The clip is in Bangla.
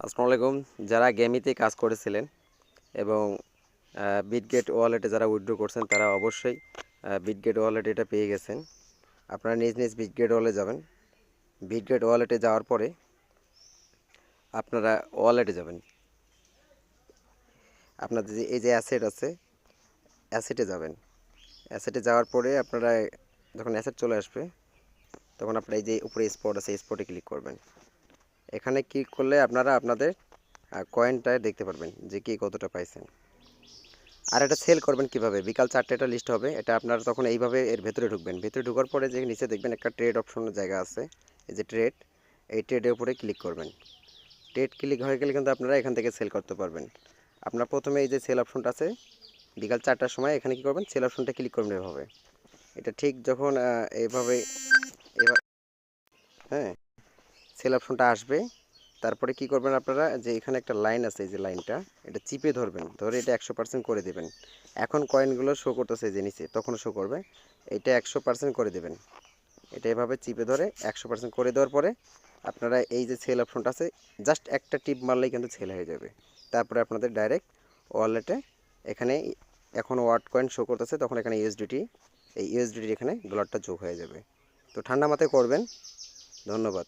আসসালামু আলাইকুম। যারা গেমিতে কাজ করেছিলেন এবং বিটগেট ওয়ালেটে যারা উইথড্র করছেন তারা অবশ্যই বিটগেট ওয়ালেটে এটা পেয়ে গেছেন। আপনারা নিজ নিজ বিটগেট ওয়ালেটে যাবেন। বিটগেট ওয়ালেটে যাওয়ার পরে আপনারা ওয়ালেটে যাবেন। আপনাদের যে এই যে অ্যাসেট আছে, অ্যাসেটে যাবেন। অ্যাসেটে যাওয়ার পরে আপনারা যখন অ্যাসেট চলে আসবে তখন আপনারা এই যে উপরে স্পট আছে এই স্পটে ক্লিক করবেন। এখানে ক্লিক করলে আপনারা আপনাদের কয়েনটা দেখতে পারবেন যে কে কতটা পাইছেন। আর এটা সেল করবেন কিভাবে? বিকাল 4টা এটা লিস্ট হবে। এটা আপনারা তখন এইভাবে এর ভেতরে ঢুকবেন। ভেতরে ঢোকার পরে যে নিচে দেখবেন একটা ট্রেড অপশনের জায়গা আছে। এই যে ট্রেড, এই ট্রেডের উপরে ক্লিক করবেন। ট্রেড ক্লিক হয়ে গেলে কিন্তু আপনারা এখান থেকে সেল করতে পারবেন। আপনার প্রথমে এই যে সেল অপশনটা আছে, বিকাল 4টার সময় এখানে কি করবেন? সেল অপশনটা ক্লিক করবেন এভাবে। এটা ঠিক যখন এইভাবে এভা হ্যাঁ, সেল অপশনটা আসবে, তারপরে কি করবেন আপনারা যে এখানে একটা লাইন আছে, এই যে লাইনটা এটা চিপে ধরবেন, ধরে এটা 100% করে দেবেন। এখন কয়েনগুলো শো করতেছে যে নিচে, তখনও শো করবে। এটা 100% করে দেবেন। এটা এভাবে চিপে ধরে 100% করে দেওয়ার পরে আপনারা এই যে সেল অপশনটা আছে, জাস্ট একটা টিপ মারলেই কিন্তু সেল হয়ে যাবে। তারপরে আপনাদের ডাইরেক্ট ওয়ালেটে এখানে এখন ওয়াট কয়েন শো করতেছে, তখন এখানে ইউএসডিটি, এই ইউএসডিটির এখানে ডলারটা যোগ হয়ে যাবে। তো ঠান্ডা মাথায় করবেন। ধন্যবাদ।